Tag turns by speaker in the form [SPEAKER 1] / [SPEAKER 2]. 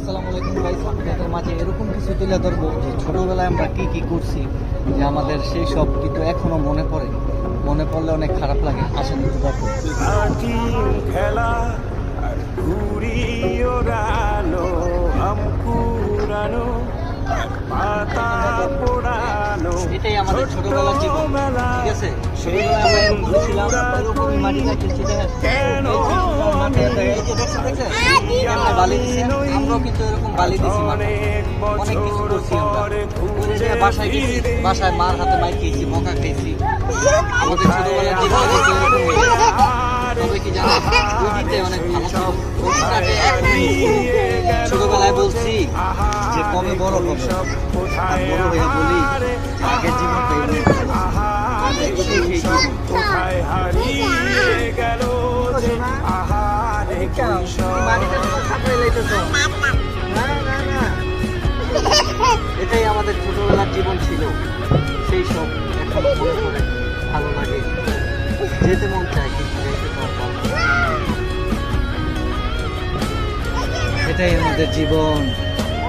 [SPEAKER 1] আসসালামু আলাইকুম গাইস, আপনাদের মাঝে এরকম কিছু তুলে ধরবো যে ছোটবেলায় আমরা কি কি করছি, যে আমাদের সেই সব কিন্তু এখনো মনে পড়ে। মনে পড়লে অনেক খারাপ লাগে। আসেন একটু দেখো।
[SPEAKER 2] খেলা আর ঘুড়ি ওড়ানো, আম কুড়ানো আর পাতা পোড়ানো,
[SPEAKER 1] এটাই আমাদের ছোটবেলার জীবন, ঠিক আছে? ছোটবেলায় আমরা এরকম ঘুরছিলাম, এরকমই মাটিটা খেলছি।
[SPEAKER 2] কেন
[SPEAKER 1] বালি দিছি, আমরাও কিন্তু এরকম বালি দিছি, অনেক কিছু করছি আমরা। ওই যে বাসায় গেছি, বাসায় মার হাতে মাইর খেয়েছি, বকা খেয়েছি। আমাদের ছোটবেলার জীবন কিন্তু এরকমই। তবে কি জানো, ওইদিকে অনেক ভালো ছিল। ওইটাকে ছোটবেলায় বলছি যে কবে বড় হবো, আর বড় হয়ে বলি যে আগের জীবনটাই অনেক ভালো। এটাই সেই জীবন।
[SPEAKER 2] কোথায় হারিয়ে গেল যে আহারে
[SPEAKER 1] এটাই আমাদের ছোটবেলার জীবন ছিল। সেই সব এখন মনে করে ভালো লাগে, যেতে মন চায় কিন্তু যেতে তো আর পারবো না। এটাই আমাদের জীবন।